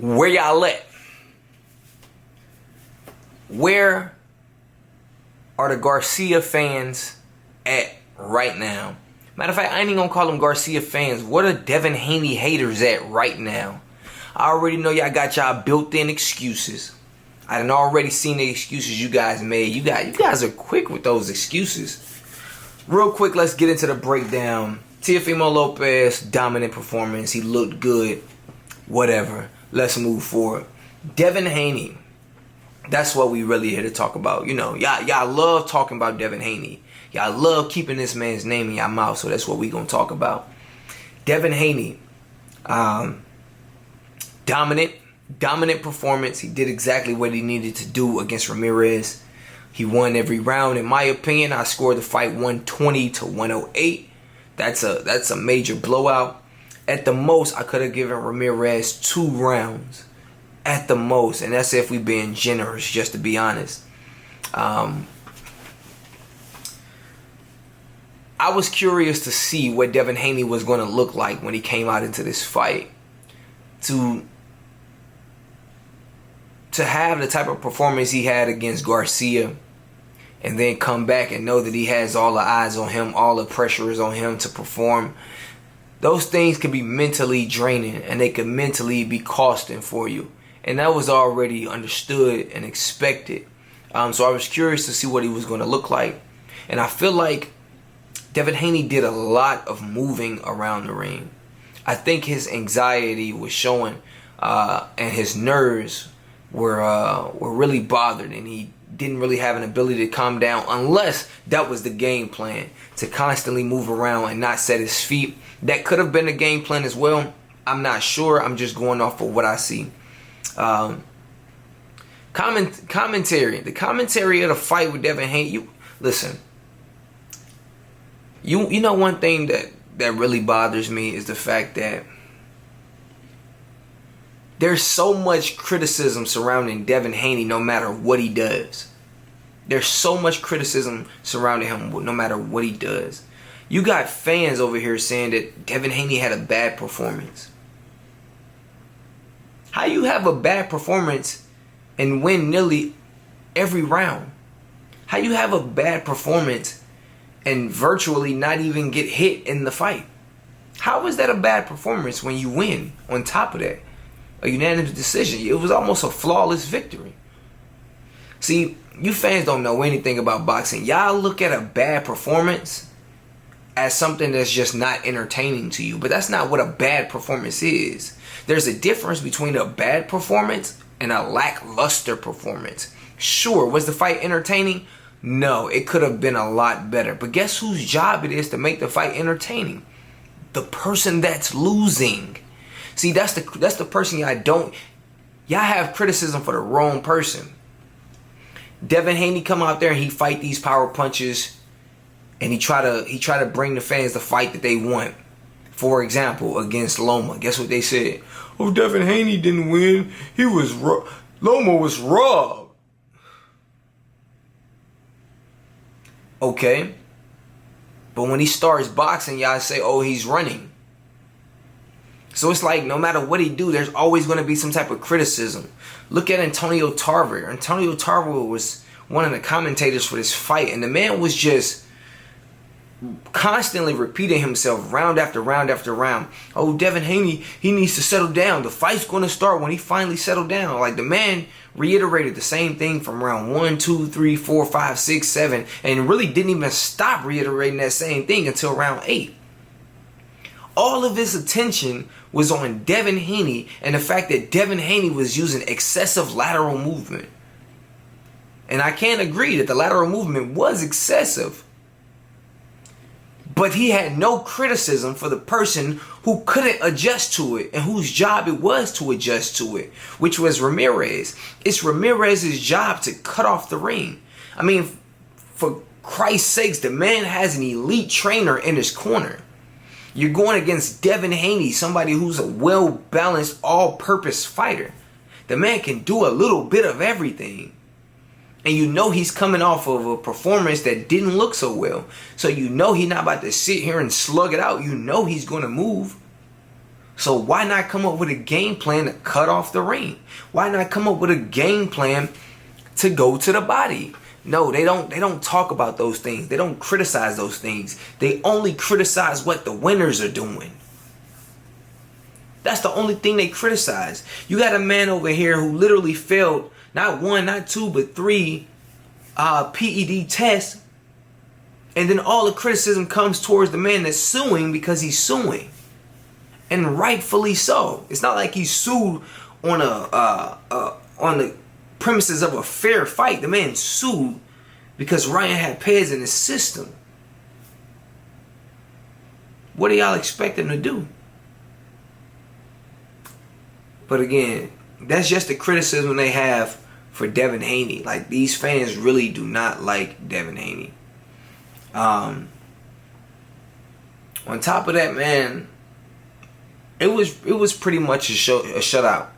Where y'all at? Where are the Garcia fans at right now? Matter of fact, I ain't even gonna call them Garcia fans. What are Devin Haney haters at right now? I already know y'all got y'all built-in excuses. I done already seen the excuses you guys made. You guys are quick with those excuses. Real quick, let's get into the breakdown. Teofimo Lopez, dominant performance. He looked good. Whatever. Let's move forward. Devin Haney. That's what we really here to talk about. You know, y'all love talking about Devin Haney. Y'all love keeping this man's name in your mouth, so that's what we gonna talk about. Devin Haney, dominant performance. He did exactly what he needed to do against Ramirez. He won every round. In my opinion, I scored the fight 120 to 108. That's a major blowout. At the most, I could have given Ramirez 2 rounds. At the most. And that's if we being generous, just to be honest. I was curious to see what Devin Haney was going to look like when he came out into this fight. To have the type of performance he had against Garcia, and then come back and know that he has all the eyes on him, all the pressure is on him to perform. Those things can be mentally draining, and they can mentally be costing for you. And that was already understood and expected. So I was curious to see what he was going to look like. And I feel like Devin Haney did a lot of moving around the ring. I think his anxiety was showing, and his nerves were really bothered, and he didn't really have an ability to calm down unless that was the game plan, to constantly move around and not set his feet. That could have been the game plan as well. I'm not sure. I'm just going off of what I see. Commentary. The commentary of the fight with Devin Haney. Listen. You know one thing that really bothers me is the fact that there's so much criticism surrounding Devin Haney no matter what he does. There's so much criticism surrounding him no matter what he does. You got fans over here saying that Devin Haney had a bad performance. How you have a bad performance and win nearly every round? How you have a bad performance and virtually not even get hit in the fight? How is that a bad performance when you win on top of that? A unanimous decision. It was almost a flawless victory. See, you fans don't know anything about boxing. Y'all look at a bad performance as something that's just not entertaining to you. But that's not what a bad performance is. There's a difference between a bad performance and a lackluster performance. Sure, was the fight entertaining? No, it could have been a lot better. But guess whose job it is to make the fight entertaining? The person that's losing. See, that's the person y'all have criticism for the wrong person. Devin Haney come out there and he fight these power punches, and he try to bring the fans the fight that they want. For example, against Loma, guess what they said? Oh, Devin Haney didn't win. Loma was robbed. Okay. But when he starts boxing, y'all say, oh, he's running. So it's like no matter what he do, there's always going to be some type of criticism. Look at Antonio Tarver. Antonio Tarver was one of the commentators for this fight, and the man was just constantly repeating himself round after round after round. Oh, Devin Haney, he needs to settle down. The fight's going to start when he finally settled down. Like, the man reiterated the same thing from round 1, 2, 3, 4, 5, 6, 7, and really didn't even stop reiterating that same thing until round 8. All of his attention was on Devin Haney and the fact that Devin Haney was using excessive lateral movement. And I can't agree that the lateral movement was excessive. But he had no criticism for the person who couldn't adjust to it and whose job it was to adjust to it, which was Ramirez. It's Ramirez's job to cut off the ring. I mean, for Christ's sakes, the man has an elite trainer in his corner. You're going against Devin Haney, somebody who's a well-balanced, all-purpose fighter. The man can do a little bit of everything. And you know he's coming off of a performance that didn't look so well. So you know he's not about to sit here and slug it out. You know he's going to move. So why not come up with a game plan to cut off the ring? Why not come up with a game plan to go to the body? No, they don't talk about those things. They don't criticize those things. They only criticize what the winners are doing. That's the only thing they criticize. You got a man over here who literally failed not one, not two, but three PED tests. And then all the criticism comes towards the man that's suing because he's suing. And rightfully so. It's not like he sued on the premises of a fair fight. The man sued because Ryan had pairs in his system. What do y'all expect him to do? But again, that's just the criticism they have for Devin Haney. Like, these fans really do not like Devin Haney. On top of that, man, it was pretty much a shutout.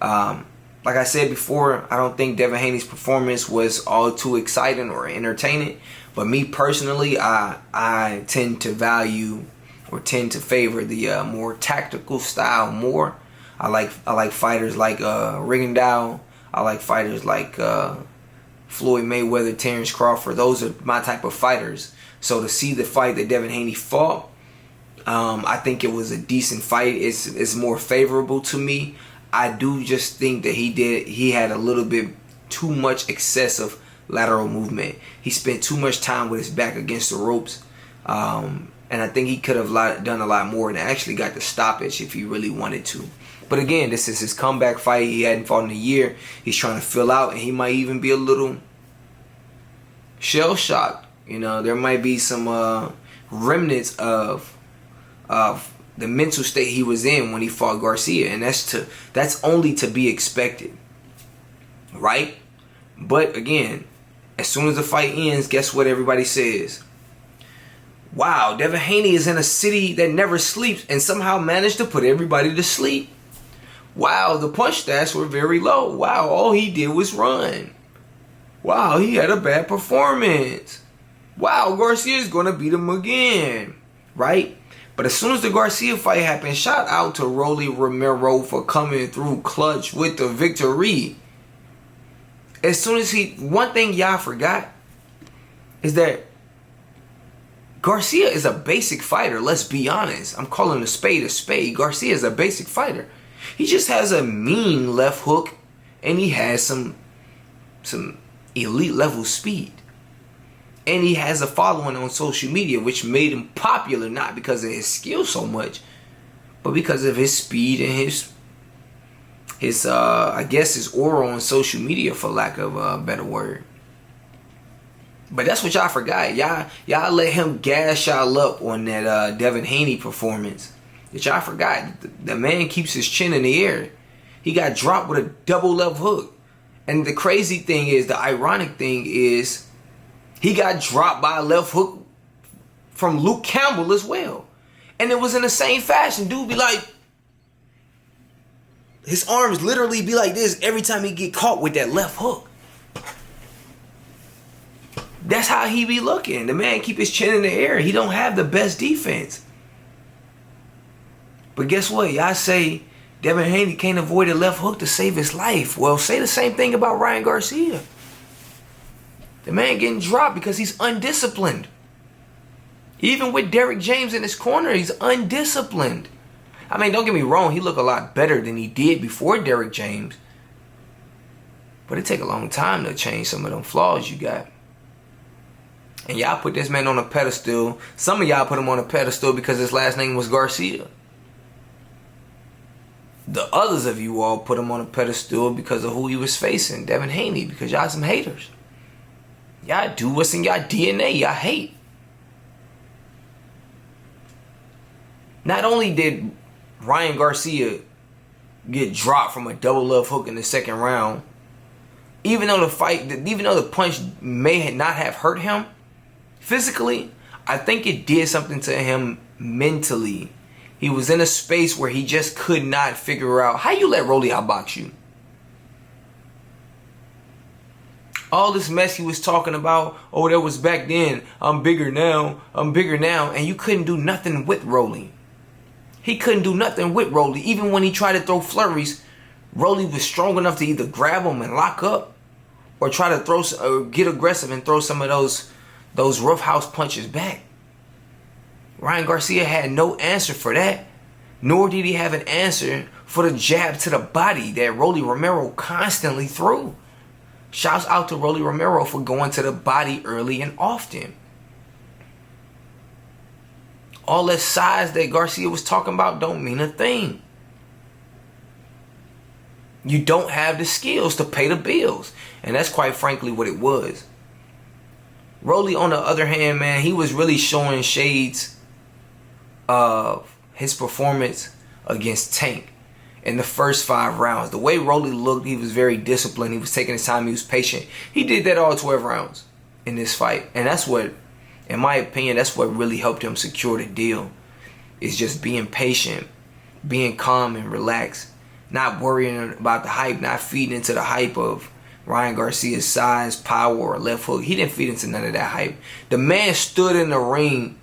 Like I said before, I don't think Devin Haney's performance was all too exciting or entertaining. But me personally, I tend to value or tend to favor the more tactical style more. I like fighters like Rigondeaux. I like fighters like Floyd Mayweather, Terrence Crawford. Those are my type of fighters. So to see the fight that Devin Haney fought, I think it was a decent fight. It's more favorable to me. I do just think that he had a little bit too much excessive lateral movement. He spent too much time with his back against the ropes. And I think he could have done a lot more and actually got the stoppage if he really wanted to. But again, this is his comeback fight. He hadn't fought in a year. He's trying to fill out, and he might even be a little shell-shocked. You know, there might be some remnants of the mental state he was in when he fought Garcia, and that's only to be expected, right? But again, as soon as the fight ends, guess what everybody says? Wow, Devin Haney is in a city that never sleeps and somehow managed to put everybody to sleep. Wow, the punch stats were very low. Wow, all he did was run. Wow, he had a bad performance. Wow, Garcia is going to beat him again, right? But as soon as the Garcia fight happened, shout out to Rolly Romero for coming through clutch with the victory. As soon as one thing y'all forgot is that Garcia is a basic fighter. Let's be honest. I'm calling a spade a spade. Garcia is a basic fighter. He just has a mean left hook, and he has some elite level speed. And he has a following on social media, which made him popular, not because of his skill so much, but because of his speed and his I guess his aura on social media, for lack of a better word. But that's what y'all forgot. Y'all let him gas y'all up on that Devin Haney performance. That y'all forgot. The man keeps his chin in the air. He got dropped with a double left hook. And the crazy thing is, the ironic thing is, he got dropped by a left hook from Luke Campbell as well. And it was in the same fashion. Dude be like, his arms literally be like this every time he get caught with that left hook. That's how he be looking. The man keep his chin in the air. He don't have the best defense. But guess what? Y'all say Devin Haney can't avoid a left hook to save his life. Well, say the same thing about Ryan Garcia. The man getting dropped because he's undisciplined. Even with Derrick James in his corner, he's undisciplined. I mean, don't get me wrong. He looked a lot better than he did before Derrick James. But it take a long time to change some of them flaws you got. And y'all put this man on a pedestal. Some of y'all put him on a pedestal because his last name was Garcia. The others of you all put him on a pedestal because of who he was facing, Devin Haney, because y'all some haters. Y'all do what's in y'all DNA. Y'all hate. Not only did Ryan Garcia get dropped from a double left hook in the second round, even though the punch may not have hurt him physically, I think it did something to him mentally. He was in a space where he just could not figure out how you let Rolly outbox you. All this mess he was talking about, oh, that was back then, I'm bigger now, and you couldn't do nothing with Rolly. He couldn't do nothing with Rolly. Even when he tried to throw flurries, Rolly was strong enough to either grab him and lock up, or try to throw or get aggressive and throw some of those roughhouse punches back. Ryan Garcia had no answer for that, nor did he have an answer for the jab to the body that Rolly Romero constantly threw. Shouts out to Rolly Romero for going to the body early and often. All that size that Garcia was talking about don't mean a thing. You don't have the skills to pay the bills. And that's quite frankly what it was. Rolly, on the other hand, man, he was really showing shades of his performance against Tank in the first 5 rounds. The way Rolly looked, he was very disciplined. He was taking his time. He was patient. He did that all 12 rounds in this fight. And that's what, in my opinion, that's what really helped him secure the deal. Is just being patient, being calm and relaxed, not worrying about the hype, not feeding into the hype of Ryan Garcia's size, power, or left hook. He didn't feed into none of that hype. The man stood in the ring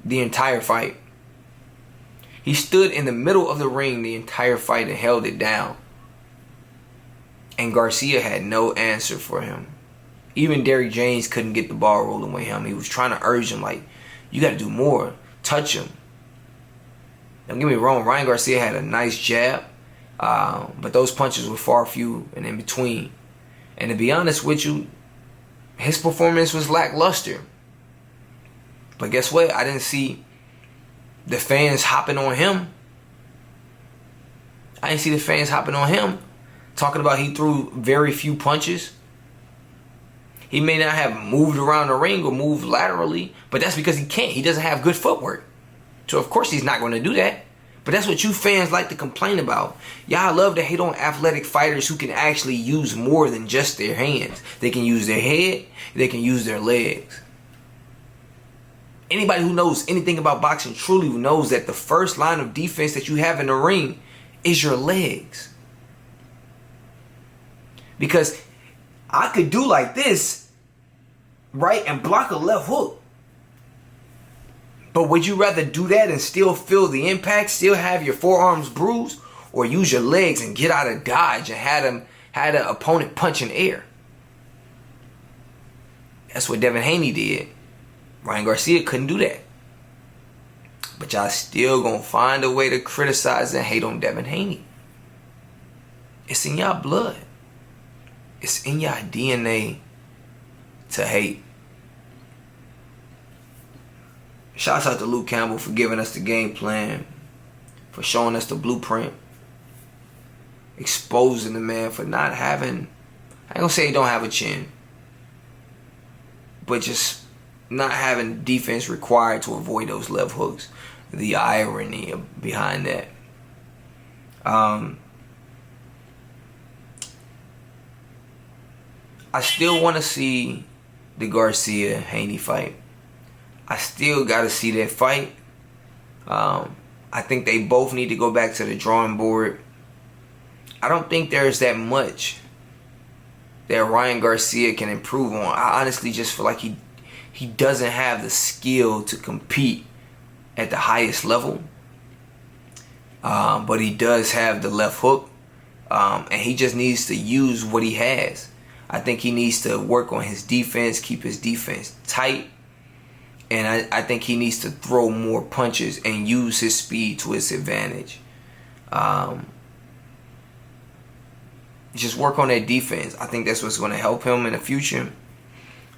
the entire fight. He stood in the middle of the ring the entire fight and held it down. And Garcia had no answer for him. Even Derrick James couldn't get the ball rolling with him. He was trying to urge him, like, you got to do more. Touch him. Don't get me wrong, Ryan Garcia had a nice jab, but those punches were far few and in between. And to be honest with you, his performance was lackluster. But guess what? I didn't see the fans hopping on him. I didn't see the fans hopping on him, talking about he threw very few punches. He may not have moved around the ring or moved laterally, but that's because he can't. He doesn't have good footwork. So of course he's not going to do that. But that's what you fans like to complain about. Y'all love to hate on athletic fighters who can actually use more than just their hands. They can use their head. They can use their legs. Anybody who knows anything about boxing truly knows that the first line of defense that you have in the ring is your legs. Because I could do like this, right, and block a left hook. But would you rather do that and still feel the impact, still have your forearms bruised, or use your legs and get out of dodge and had an opponent punch in air? That's what Devin Haney did. Ryan Garcia couldn't do that. But y'all still gonna find a way to criticize and hate on Devin Haney. It's in y'all blood. It's in y'all DNA to hate. Shouts out to Luke Campbell for giving us the game plan, for showing us the blueprint, exposing the man for not having, I ain't gonna say he don't have a chin, but just not having defense required to avoid those left hooks. The irony behind that. I still want to see the Garcia-Haney fight. I still got to see that fight. I think they both need to go back to the drawing board. I don't think there's that much that Ryan Garcia can improve on. I honestly just feel like he doesn't have the skill to compete at the highest level. But he does have the left hook. And he just needs to use what he has. I think he needs to work on his defense, keep his defense tight. And I think he needs to throw more punches and use his speed to his advantage. Just work on that defense. I think that's what's going to help him in the future.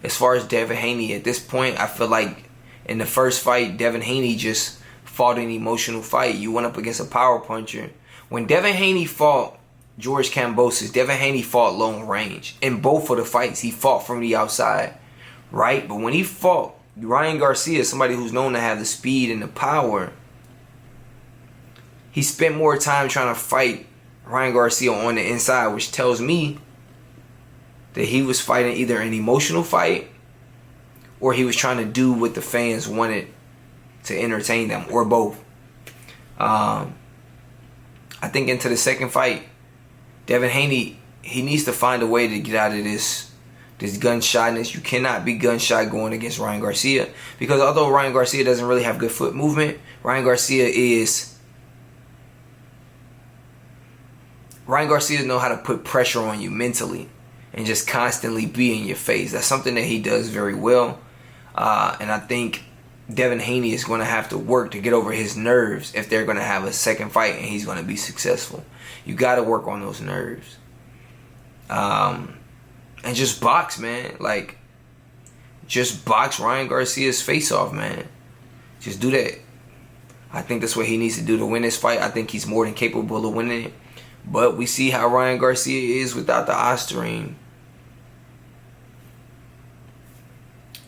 As far as Devin Haney, at this point, I feel like in the first fight, Devin Haney just fought an emotional fight. You went up against a power puncher. When Devin Haney fought George Kambosos, Devin Haney fought long range. In both of the fights, he fought from the outside, right? But when he fought Ryan Garcia, somebody who's known to have the speed and the power, he spent more time trying to fight Ryan Garcia on the inside, which tells me that he was fighting either an emotional fight or he was trying to do what the fans wanted to entertain them, or both. I think into the second fight, Devin Haney, he needs to find a way to get out of this gunshotness. You cannot be gunshot going against Ryan Garcia, because although Ryan Garcia doesn't really have good foot movement, Ryan Garcia is Ryan Garcia knows how to put pressure on you mentally and just constantly be in your face. That's something that he does very well. And I think Devin Haney is going to have to work to get over his nerves if they're going to have a second fight and he's going to be successful. You got to work on those nerves. And just box, man. Like, just box Ryan Garcia's face off, man. Just do that. I think that's what he needs to do to win this fight. I think he's more than capable of winning it. But we see how Ryan Garcia is without the Ostarine.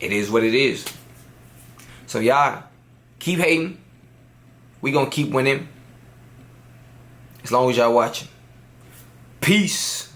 It is what it is. So y'all, keep hating. We gonna keep winning. As long as y'all watching. Peace.